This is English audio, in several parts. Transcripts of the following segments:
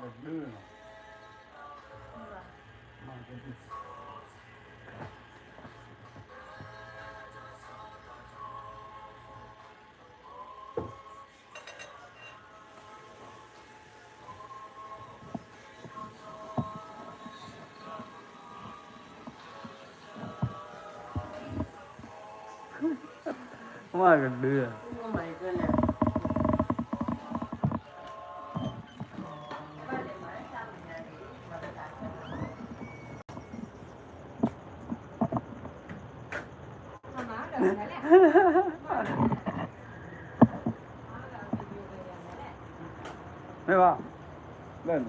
được đưa mà cái gì mà được đưa mấy ba lên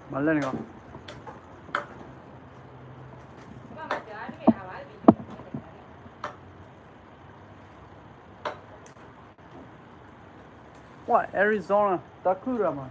mà lên không What Arizona Takura mà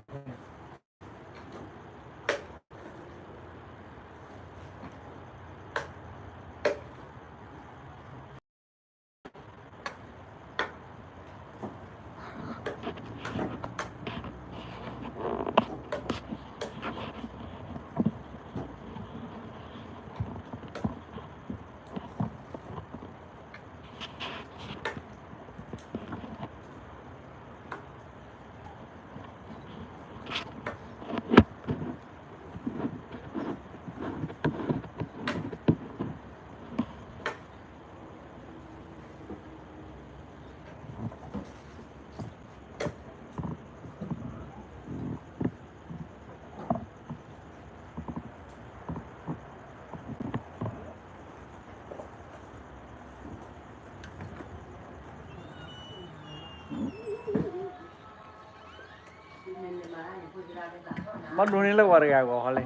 Amma dunila warga ko hale.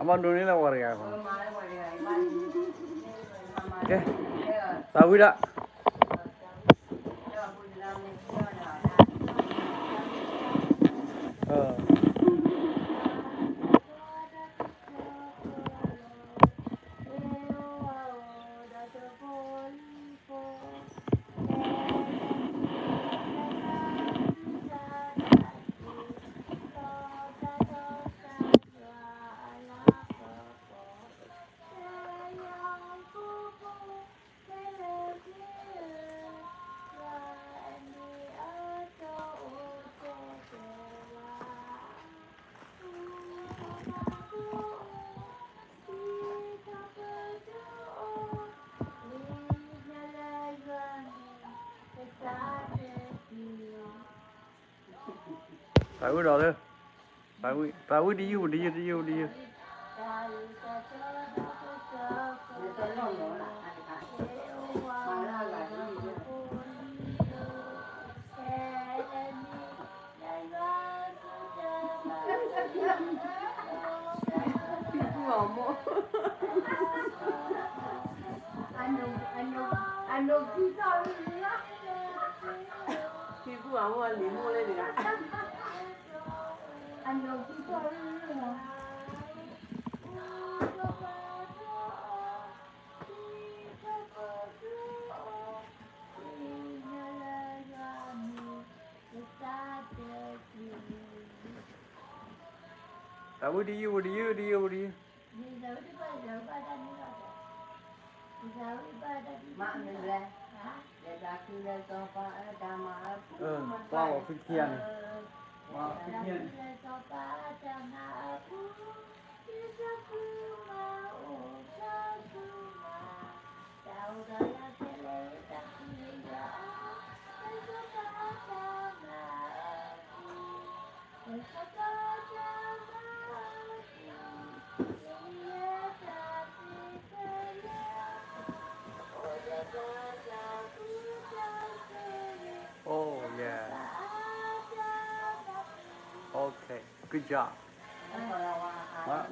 Amma dunila warga ko. Okay. Tahu tak? Tahu dah tu. Tahu dia. Anh kita Ibu awal ni mulai dia. Anh kita Tahu dia. Mak ni lah. Dia laki dia sofa dama. Wow, fikiran. Wow, fikiran. Oh yeah. Okay, good job.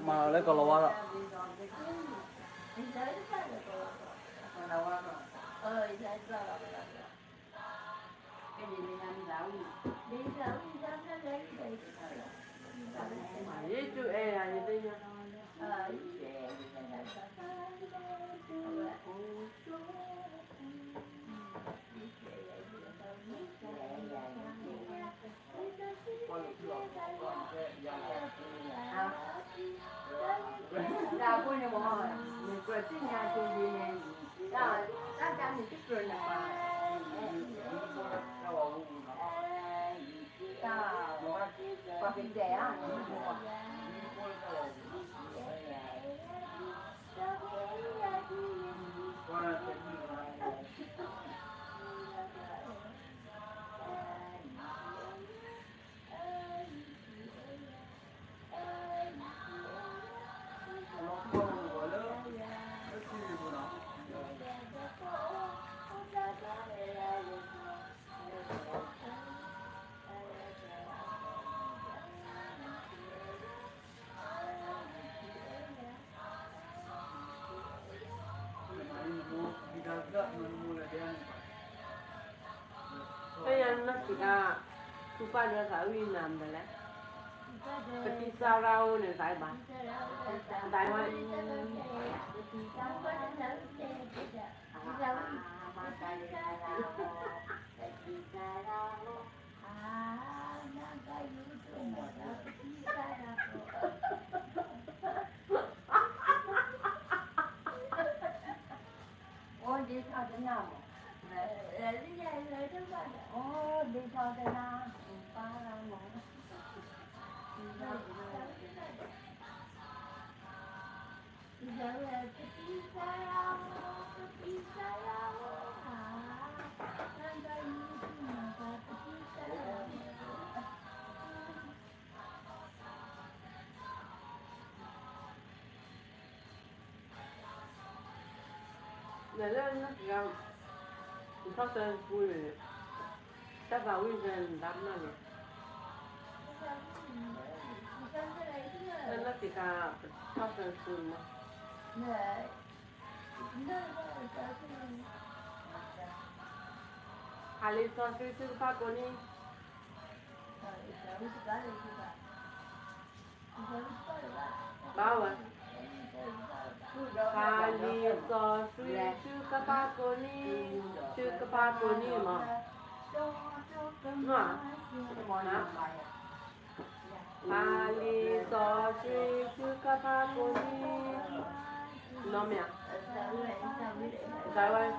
Mà lấy cầu lông đó. à ra cô nhà mọi người mình cười thích nhà cô gì nè rồi ta cho mình thích cười là ta qua cái trẻ á Kaya nakita lupa dia sawi nam bela. Peti sarau ni sai ba. Dai mai. ôi đi sao thế nào ôi đi sao thế nào ba ra một Nãy là nakita thọ sơn vui này. Ta vào nguyên dân đám nào nhỉ? Nên nakita thọ sơn vui mà. Hali so suy suy pa cô ni. Bao à? Hali so suy suy pa cô ni. Suy pa cô ni mà. Mà. Hả? Hali so suy suy pa cô ni. Nó mẹ. Sao vậy?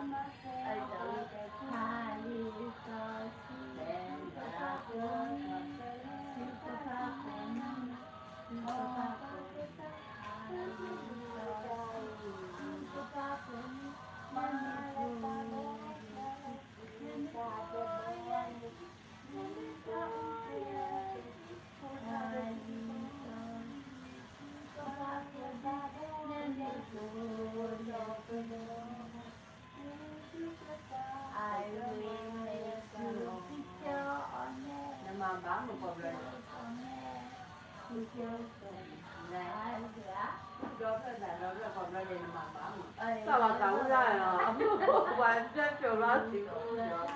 mà bán một hộp rồi đó là còn ra đây mà bán Sao bà tắm ra à? Hoàn chân kiểu đó thì cũng được.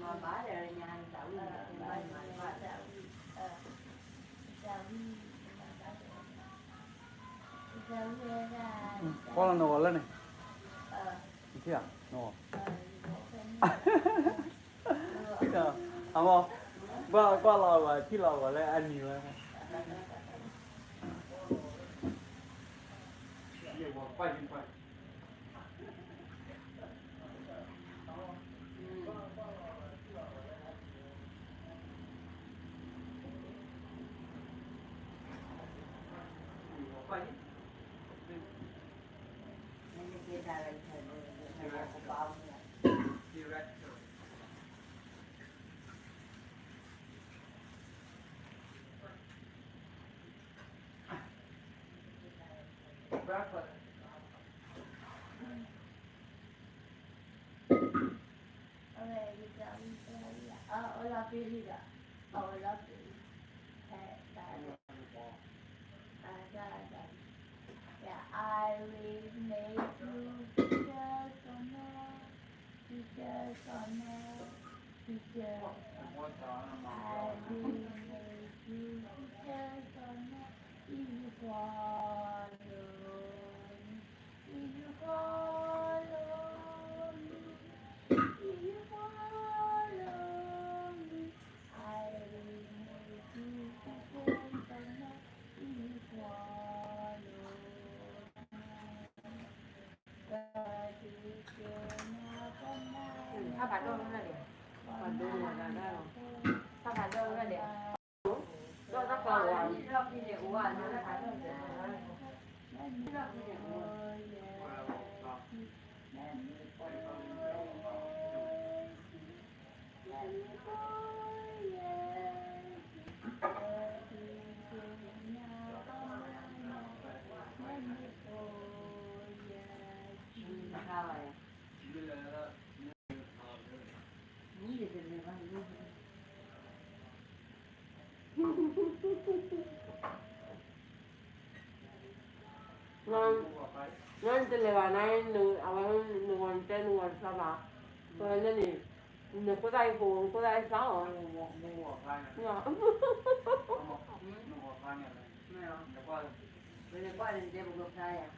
mà bả đây là nhà anh Đậu con là nổ lên này thế à nổ thế nào không qua lò và khi lò vào đây ăn nhiều hơn quay quay kia ra đây thầy của bao breakfast Hola, querida. Hola, querida. Yeah, I will make you pictures on that, pictures on that, pictures on that. I will make you pictures on that. If you follow me, if you follow me, if you follow me, I will make you pictures on that. If you followถ้าผ่านโดนนั่นเดี๋ยว ผ่านดูหมดแล้วได้หรอ ถ้าผ่านโดนนั่นเดี๋ยว ก็ถ้าเก่าอ่ะ รอบที่เดี๋ยวอ้วนถ้าผ่านโดนเดี๋ยวรอบที่เดี๋ยวอ้วนข้าวอะไรนี่เดี๋ยวจะเรียกว่าลูก non te le van a non te non sarà poi lì ne potrai con potrai sa o no ไม่ได้ว่าเดี๋ยวบุกไทยอ่ะ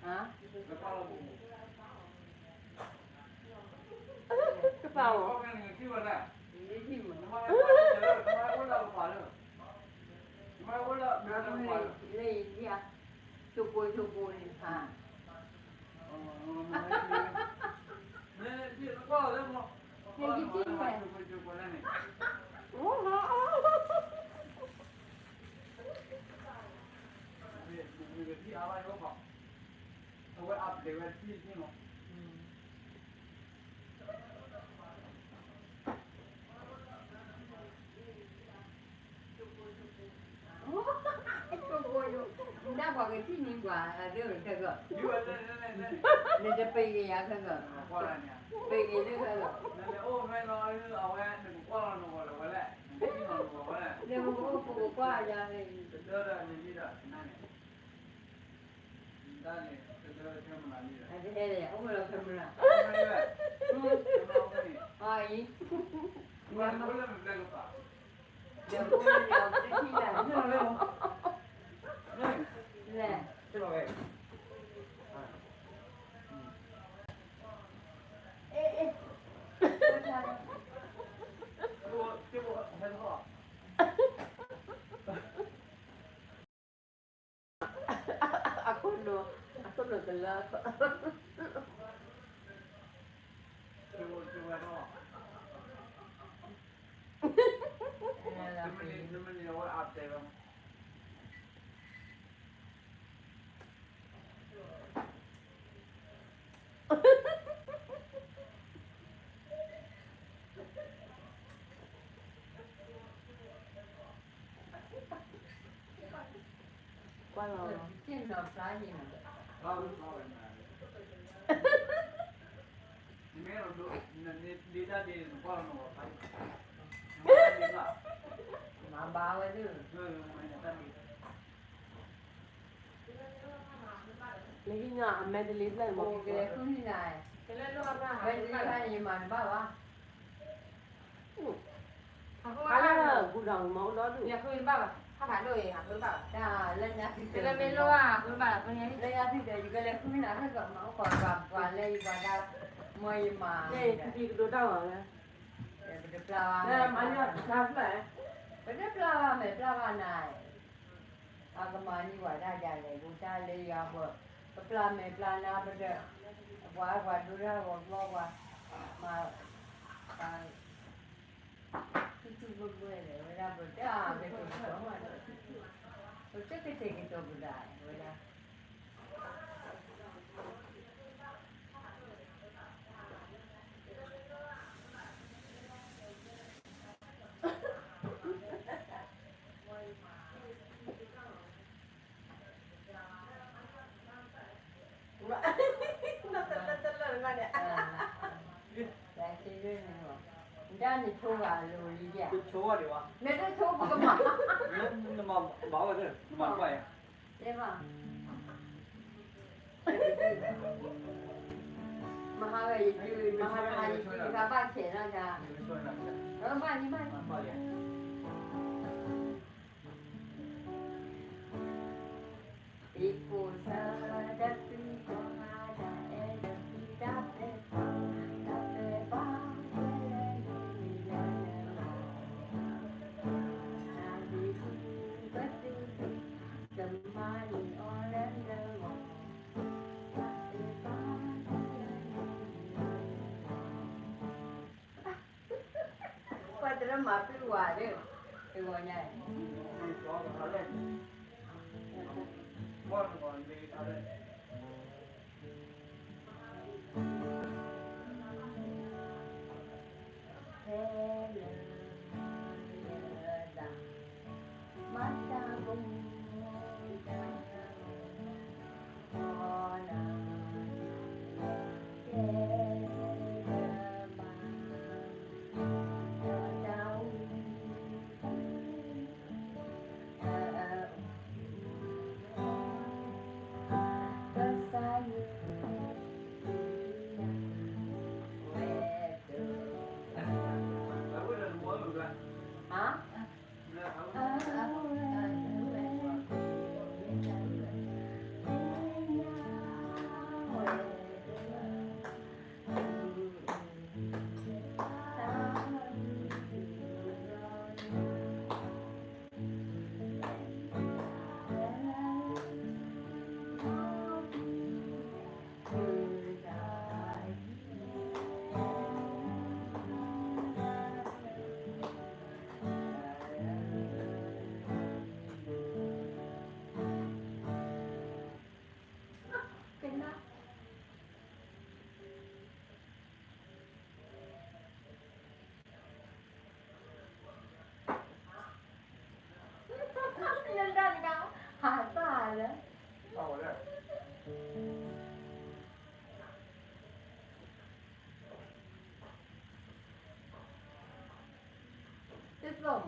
ฮะ cái bao นี่ที่เหมือนว่าเลยเนี่ยชูปุยนี่ค่ะ đã bỏ cáiที่นี่กว่าเรื่องเธอก็เนี่ยจะไปกี่อย่างเธอก็ไปกี่เรื่องเธอก็เดี๋ยวมันก็ปลูกกว่าอย่างนี้อันนี้เลยโอ้เราทำละอ๋ออีเดี๋ยวก็เดี๋ยวไปที่ไหนแหละเอ๊ะ aku udah gelap qua rồi เส้นดอกปลาหิมมาบ้าไว้ด้วย lấy cái nhà mẹ thì lấy lại โอ้ một เกลือขึ้นที่ไหน cái lên luôn ra ไม่ได้ให้ยิมันบ้าวะ cái là cụ đồng máu đó được เนี่ยคือบ้าถ้าผ่านด้วยอ่ะคือบ้า จ้าเล่นนะที่ เป็นเมโลอ่ะคือบ้าเป็นไง เล่นนะที่เดี๋ยวอยู่กันเลยขึ้นที่ไหนถ้าเกิดมาก่อนกว่าเลยกว่าดาวมวยมา đây thì đồ đau ở đây เดี๋ยวไปปลา đây là anh nhá sao vậy ไปปลาไม่ปลานายอากมานี่ว่าได้ใจเลยกูได้เลยยาบ่ปลาไม่ปลานาไปเด้อว่าดูได้ว่ามาทุกๆเลยเวลาบ่ได้ไปตัวมาตัวเจ๊ไปเจ๊กินตัวบ่ได้เวลา嘛的。来这边呢，你这你抽啊，有理解？抽啊对吧？没得抽不干嘛？那么毛个这蛮怪呀。对吧？马上个一句，马上还一句，你看把钱了噻。买你买。Iku sada piko ada ada dape dape Nabi beti temani orang lewat Padahal mapi luar deh, keluarnya. Mata Hah? Nhân ra cao hả ta đấy Chết rồi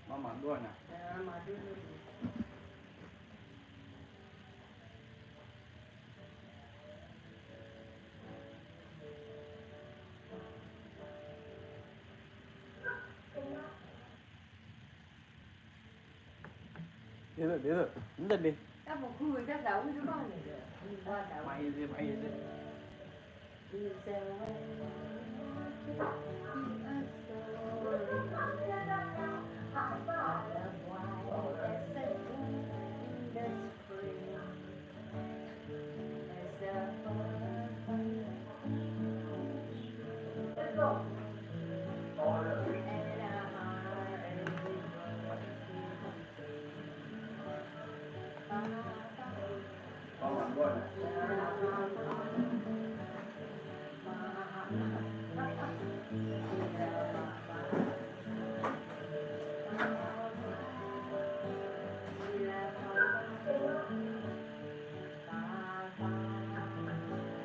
Mama doa na. Madu. Dia, entar deh. Các một người ta giấu chứ con này qua giấu Mai dia. Đi giấu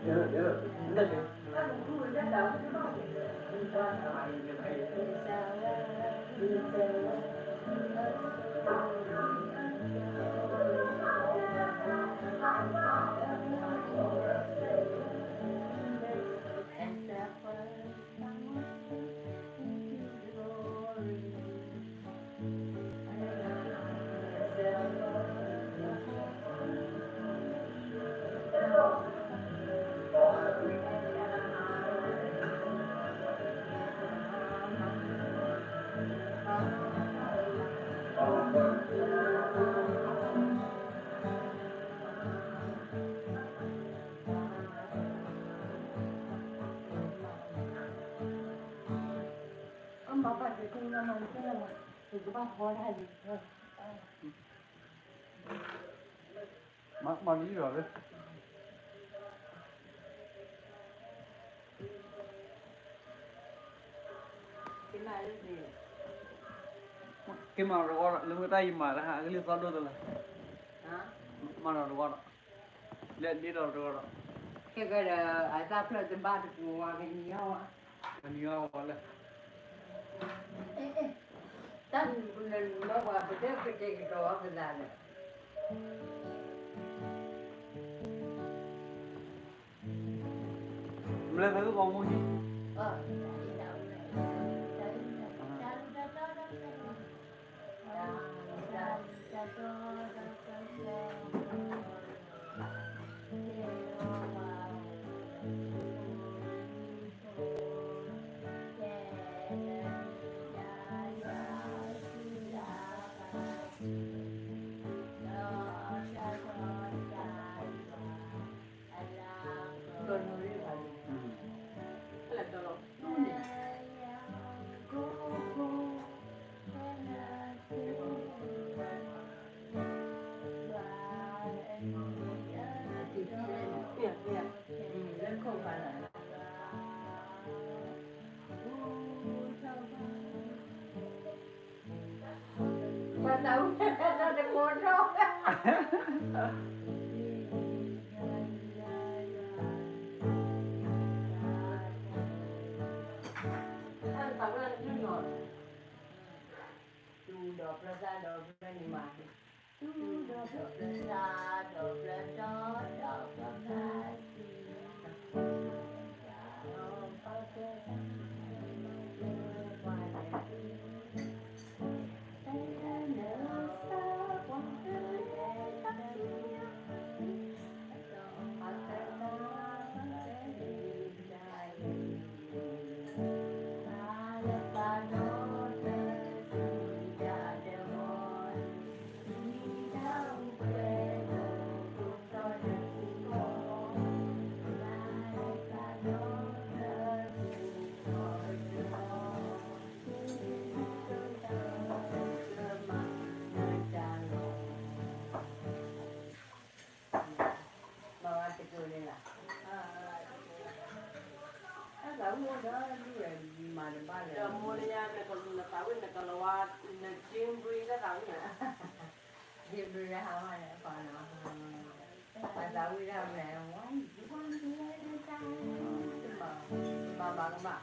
Dia, entar deh. Các một người ta giấu chứ con này Ông bảo cái con nó mang cái là thì cái bác khó là gì thôi Mà đi rồi đấy. Cái này là gì? cái mà nó gọi là lưng tay mà là hạ cái liên quan đôi rồi là ฮะ mà nó gọi là lên đi đâu rồi đó แค่ก็เดี๋ยวไอ้ตาเพื่อนจะบ้านจะกูว่าเป็นยี่ห้อ anh yêu gọi là ตั้งเงินบอกว่าไปเที่ยวไปเจอกันตัวเป็นอะไร lên thấy có mua gì เออที่เราเลยตัวนู้นนี่ค่ะอะไรตัวเรา เปียกเล่นโครงการอะไรวันเสาร์เราจะโกนร้องท่านฟังเรื่องนี้หน่อยดูดอกประสาทดอกประนิมา Da mulia ne kalau nak tahu ne kalau awak ne jimbri dah tahu ne. Jimbri dah tahu ne kalau nak tahu dah ne. Mama mama.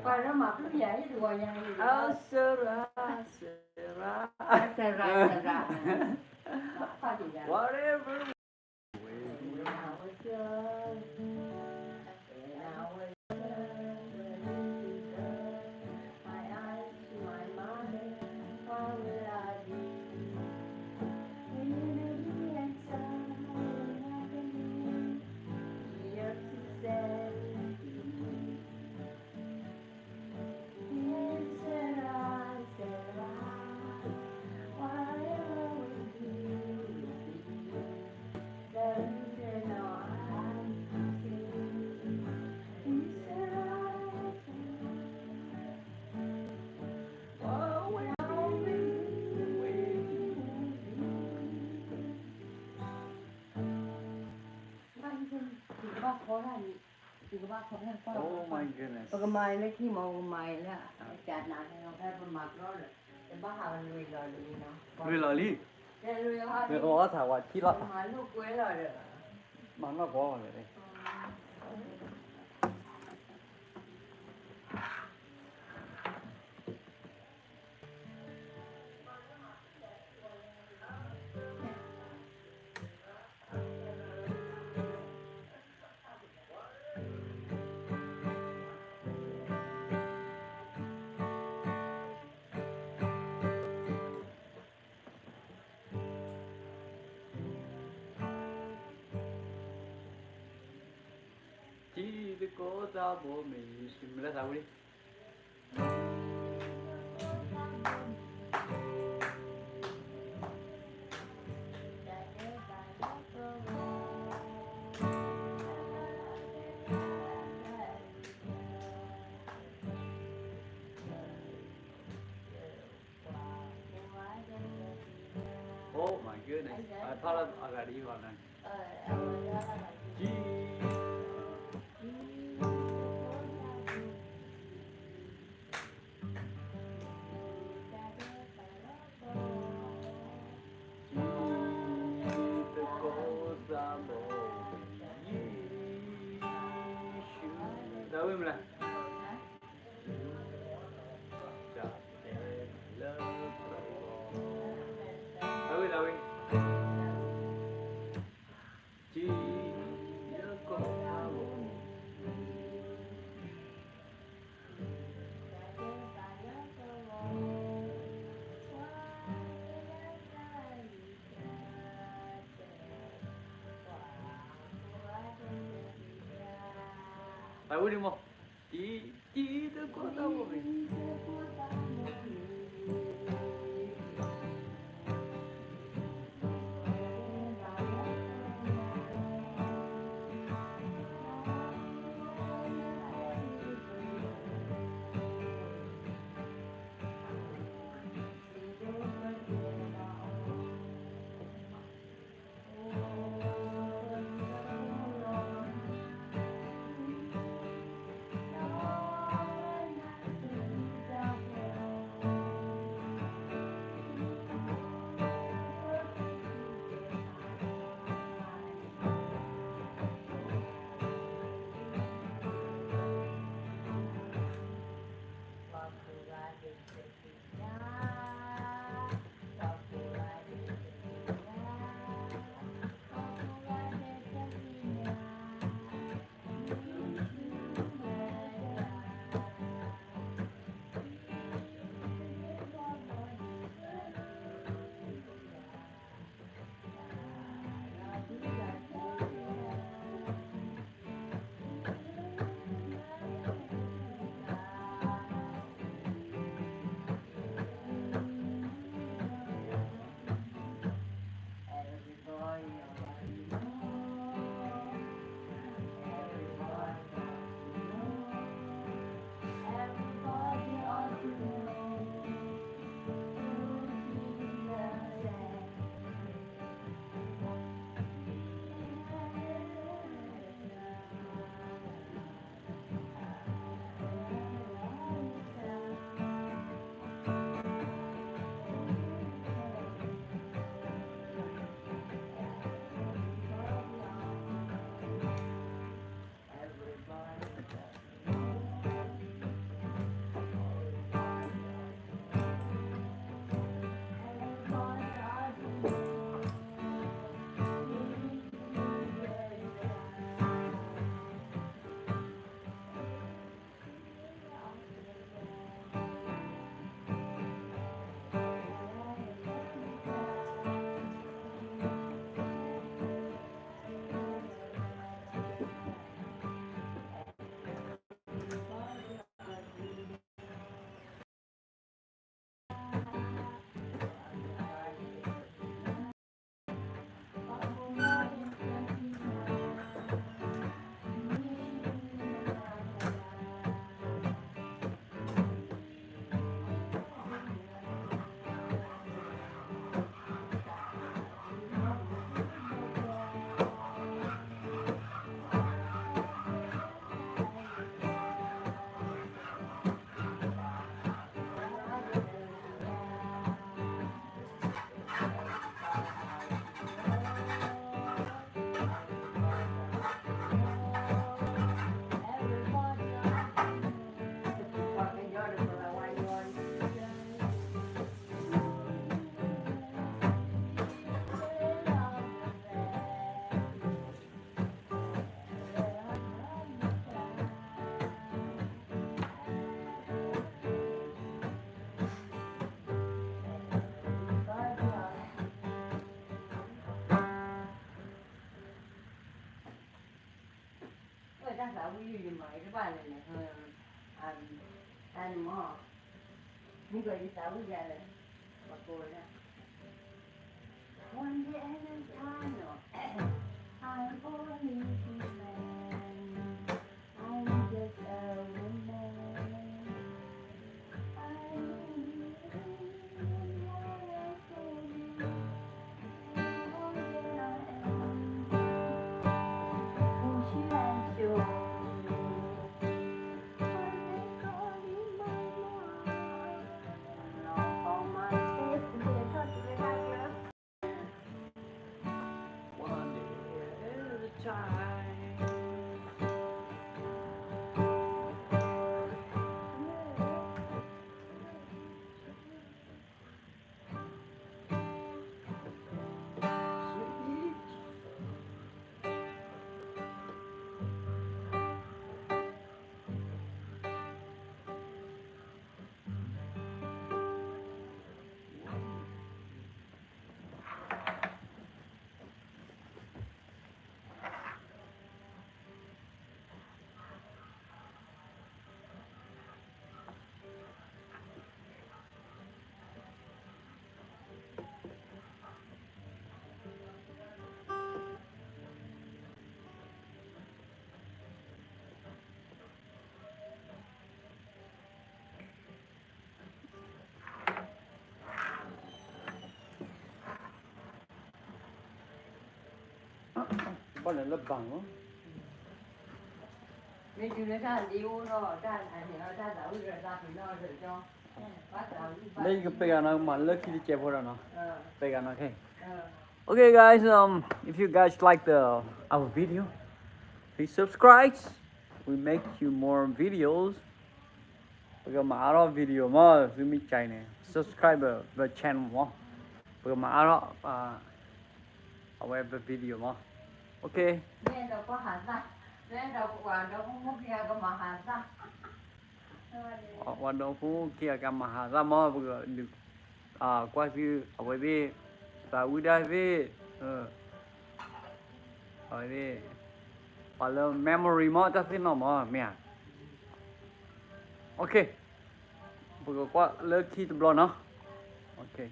Coi nó mập nó dễ rồi nha. Asera. Whatever. ခေါ်တာနိဒီကဘာခေါ်တာပေါ့ Oh my goodness ပကမိုင်းလည်းခိမောကမိုင်းလားကြာနာတယ်တော့ဖဲပမာပြောတယ်ဒီဘာဟာလွေလော်လူနော် Lui lo lì တယ်လွေဟာ Lui có thảo quả chi lót မာလူကွဲလော်တယ် Mà nó có rồi đấy Chỉ biết có ra bố mình xin lấy sao đi Oh my goodness I thought I got you on that Chỉ Đâu im lại. Đâu im. Chỉ nhớ có một Phải đi một chỉ được có đâu mà mình ta sa wi yu ma ri ba le ne an mo ni ko ri sa wi ya le ba ko na one day at a time no I'm only human. I'm just a woman. I'm One day at a time. Sweet. Bọn này là bằng không? ni ju ne ta li wo no ta an ne ta sa wi ra ta pi no ri cho ba sa wi ba Đây cái pegano mà lỡ khi đi chơi vào đó nó. ờ Pegano okay. ờ Okay guys, if you guys like our video, please subscribe. We make you more videos. Because mà aro video mà chúng mình chạy này, subscribe the channel mà. Because mà aro our video mà. Okay. nên đâu có hàn ta nên đâu có đâu có kia có mà hàn ta Hoạt động phố kia cả mà hà ra mà bây được qua phía ở bên đây ta uy đại về ở đây và là memory mà ta phải nó mà mẹ ok bây giờ qua lỡ khi tập lo nó ok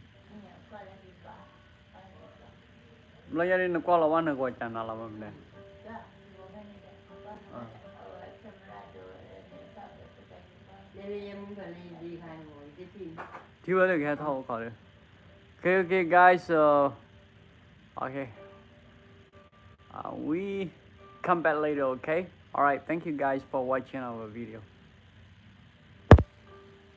lo nhà đi nó qua làวันnó qua channel là mà này nên em muốn phải đi hai người cái gì thiếu được cái thâu khỏi được okay okay guys okay we come back later okay all right thank you guys for watching our video